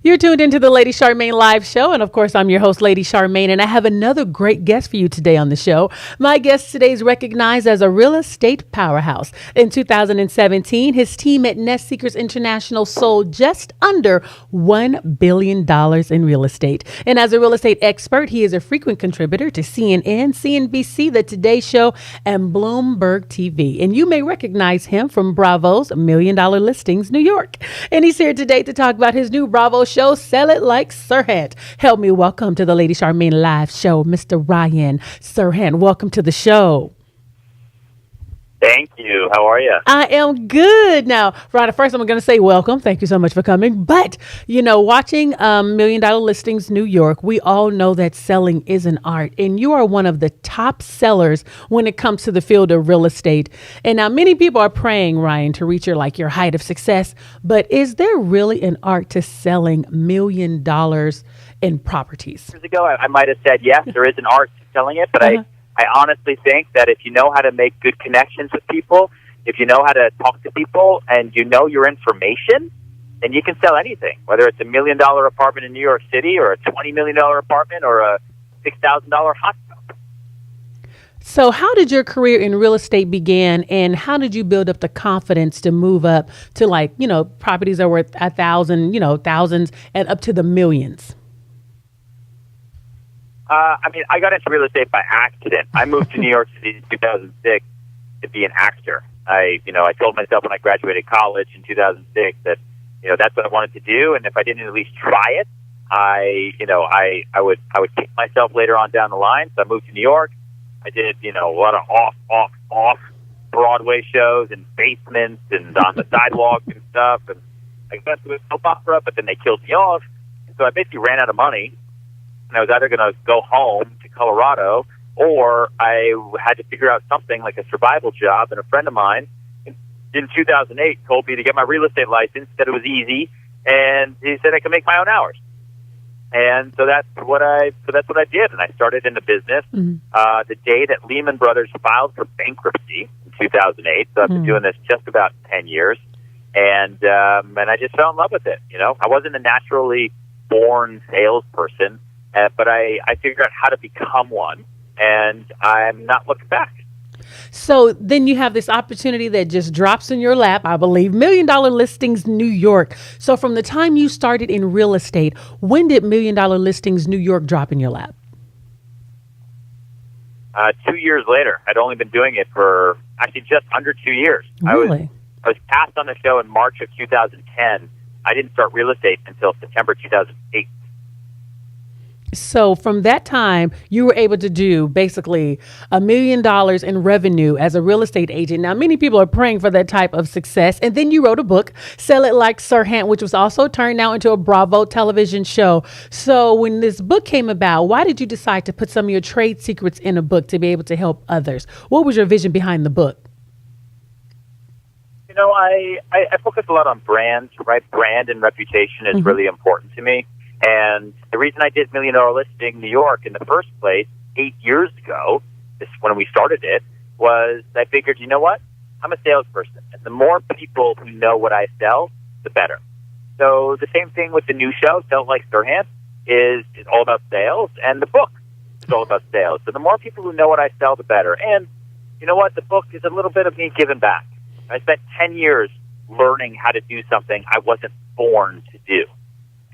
You're tuned into the Lady Charmaine live show. And of course, I'm your host, Lady Charmaine. And I have another great guest for you today on the show. My guest today is recognized as a real estate powerhouse. In 2017, his team at Nest Seekers International sold just under $1 billion in real estate. And as a real estate expert, he is a frequent contributor to CNN, CNBC, The Today Show, and Bloomberg TV. And you may recognize him from Bravo's $1 Million Listings New York. And he's here today to talk about his new Bravo show, Sell It Like Serhant. Help me welcome to the Lady Charmaine live show, Mr. Ryan Serhant. Welcome to the show. Thank you. How are you? I am good. Now, Ryan, first I'm going to say welcome. Thank you so much for coming. But, watching $1 Million Listings New York, we all know that selling is an art. And you are one of the top sellers when it comes to the field of real estate. And now many people are praying, Ryan, to reach your height of success. But is there really an art to selling $1 million in properties? Years ago, I might have said, yes, there is an art to selling it, but I honestly think that if you know how to make good connections with people, if you know how to talk to people, and you know your information, then you can sell anything, whether it's $1 million apartment in New York City or a $20 million apartment or a $6,000 hot tub. So how did your career in real estate begin, and how did you build up the confidence to move up to properties that are worth 1,000, thousands, and up to the millions? I got into real estate by accident. I moved to New York City in 2006 to be an actor. I told myself when I graduated college in 2006 that, that's what I wanted to do. And if I didn't at least try it, I would kick myself later on down the line. So I moved to New York. I did, a lot of off Broadway shows in basements and on the sidewalk and stuff. And I got to a soap opera, but then they killed me off. So I basically ran out of money. And I was either going to go home to Colorado, or I had to figure out something like a survival job. And a friend of mine in 2008 told me to get my real estate license, said it was easy, and he said I could make my own hours. And so that's what I did. And I started in the business the day that Lehman Brothers filed for bankruptcy in 2008. So I've been doing this just about 10 years, and I just fell in love with it. I wasn't a naturally born salesperson. But I figured out how to become one, and I'm not looking back. So then you have this opportunity that just drops in your lap, I believe, $1 Million Listings New York. So from the time you started in real estate, when did $1 Million Listings New York drop in your lap? 2 years later. I'd only been doing it for actually just under 2 years. Really? I was cast on the show in March of 2010. I didn't start real estate until September 2008. So from that time, you were able to do basically $1 million in revenue as a real estate agent. Now, many people are praying for that type of success. And then you wrote a book, Sell It Like Serhant, which was also turned now into a Bravo television show. So when this book came about, why did you decide to put some of your trade secrets in a book to be able to help others? What was your vision behind the book? I focus a lot on brands, right? Brand and reputation is really important to me. And the reason I did $1 Million Listing New York in the first place 8 years ago, when we started it, was I figured, you know what? I'm a salesperson. And the more people who know what I sell, the better. So the same thing with the new show, Sell It Like Serhant, is all about sales. And the book is all about sales. So the more people who know what I sell, the better. And you know what? The book is a little bit of me giving back. I spent 10 years learning how to do something I wasn't born to do.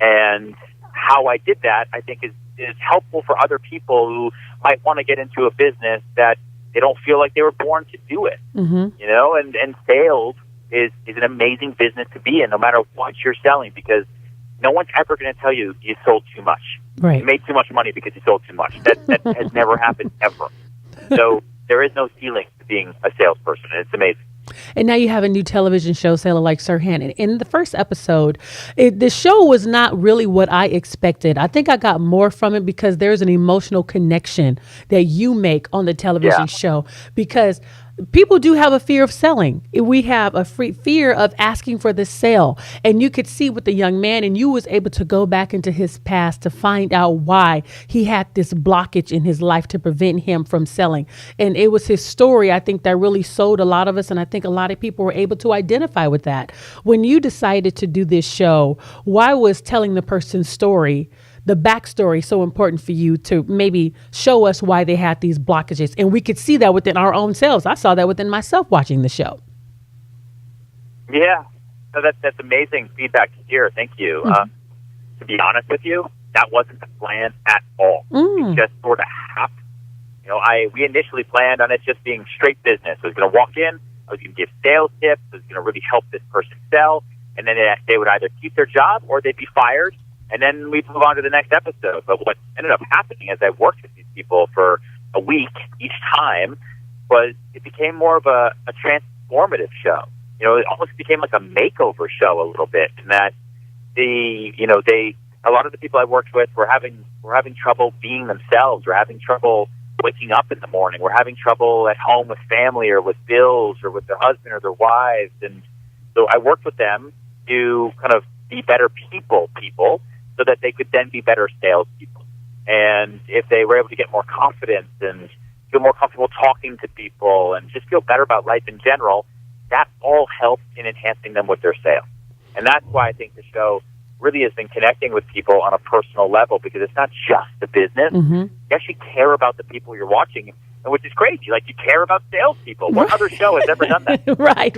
And how I did that, I think, is helpful for other people who might want to get into a business that they don't feel like they were born to do it. And sales is an amazing business to be in, no matter what you're selling, because no one's ever going to tell you sold too much. Right. You made too much money because you sold too much. That has never happened ever. So there is no ceiling to being a salesperson, and it's amazing. And now you have a new television show, Sell It Like Serhant. And in the first episode, the show was not really what I expected. I think I got more from it because there's an emotional connection that you make on the television show. Because people do have a fear of selling. We have a fear of asking for the sale. And you could see with the young man, and you was able to go back into his past to find out why he had this blockage in his life to prevent him from selling. And it was his story, I think, that really sold a lot of us. And I think a lot of people were able to identify with that. When you decided to do this show, why was telling the person's story, the backstory, so important for you to maybe show us why they had these blockages? And we could see that within our own selves. I saw that within myself watching the show. Yeah, no, that's amazing feedback to hear. Thank you. To be honest with you, that wasn't the plan at all. It just sort of happened. You know, we initially planned on it just being straight business. I was going to walk in, I was going to give sales tips, I was going to really help this person sell, and then they would either keep their job or they'd be fired. And then we'd move on to the next episode. But what ended up happening as I worked with these people for a week each time was it became more of a transformative show. You know, it almost became like a makeover show a little bit. In that a lot of the people I worked with were having trouble being themselves. Were having trouble waking up in the morning. Were having trouble at home with family or with bills or with their husband or their wives. And so I worked with them to kind of be better people, so that they could then be better salespeople. And if they were able to get more confidence and feel more comfortable talking to people and just feel better about life in general, that all helps in enhancing them with their sales. And that's why I think the show really has been connecting with people on a personal level, because it's not just the business. You actually care about the people you're watching, and which is great. You care about salespeople. What other show has ever done that? Right.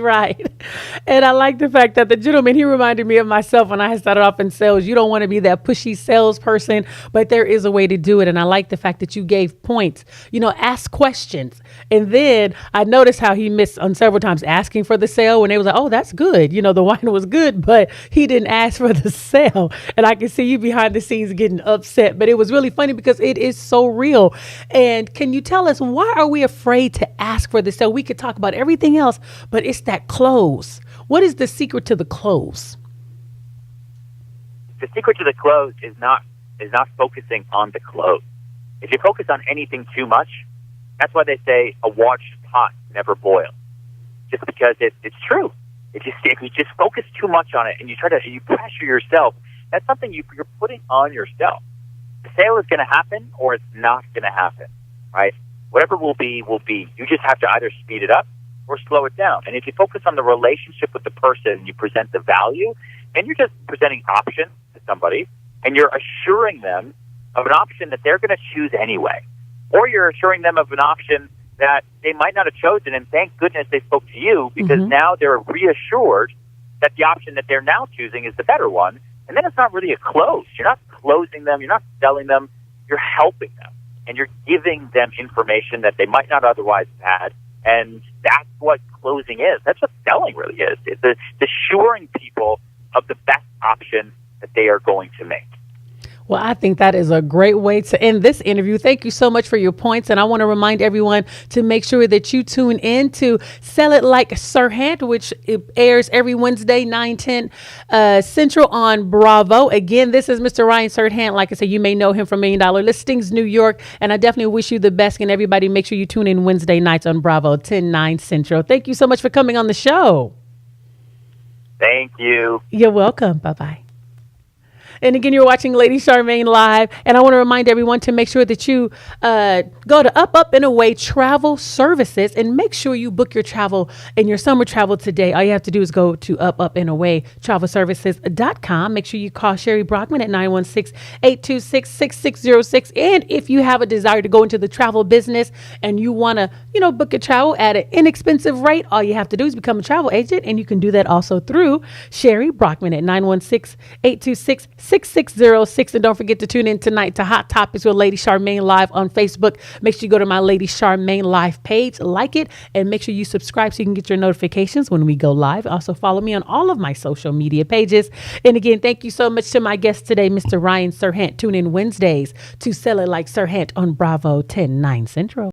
And I like the fact that the gentleman, he reminded me of myself when I started off in sales. You don't want to be that pushy salesperson, but there is a way to do it. And I like the fact that you gave points, ask questions. And then I noticed how he missed on several times asking for the sale when they was like, oh, that's good. The wine was good, but he didn't ask for the sale. And I can see you behind the scenes getting upset, but it was really funny because it is so real. And can you tell us, why are we afraid to ask for the sale? We could talk about everything else, but it's that close. What is the secret to the close? The secret to the close is not focusing on the close. If you focus on anything too much, that's why they say a watched pot never boils. Just because it's true. If you just focus too much on it and you pressure yourself, that's something you're putting on yourself. The sale is going to happen or it's not going to happen, right? Whatever will be, will be. You just have to either speed it up or slow it down. And if you focus on the relationship with the person, you present the value, and you're just presenting options to somebody, and you're assuring them of an option that they're going to choose anyway. Or you're assuring them of an option that they might not have chosen, and thank goodness they spoke to you, because now they're reassured that the option that they're now choosing is the better one. And then it's not really a close. You're not closing them. You're not selling them. You're helping them. And you're giving them information that they might not otherwise have had. And that's what closing is. That's what selling really is. It's assuring people of the best option that they are going to make. Well, I think that is a great way to end this interview. Thank you so much for your points. And I want to remind everyone to make sure that you tune in to Sell It Like Serhant, which airs every Wednesday, 9/10 Central on Bravo. Again, this is Mr. Ryan Serhant. Like I said, you may know him from $1 Million Listings, New York. And I definitely wish you the best. And everybody, make sure you tune in Wednesday nights on Bravo, 10/9 Central. Thank you so much for coming on the show. Thank you. You're welcome. Bye-bye. And again, you're watching Lady Charmaine Live. And I want to remind everyone to make sure that you go to Up and Away Travel Services and make sure you book your travel and your summer travel today. All you have to do is go to Up and Away Travelservices.com. Make sure you call Sherry Brockman at 916-826-6606. And if you have a desire to go into the travel business and you want to, book a travel at an inexpensive rate, all you have to do is become a travel agent. And you can do that also through Sherry Brockman at 916-826-6606. And don't forget to tune in tonight to Hot Topics with Lady Charmaine Live on Facebook. Make sure you go to my Lady Charmaine Live page, like it, and make sure you subscribe so you can get your notifications when we go live. Also follow me on all of my social media pages. And again, thank you so much to my guest today, Mr. Ryan Serhant. Tune in Wednesdays to Sell It Like Serhant on Bravo, 10/9 Central.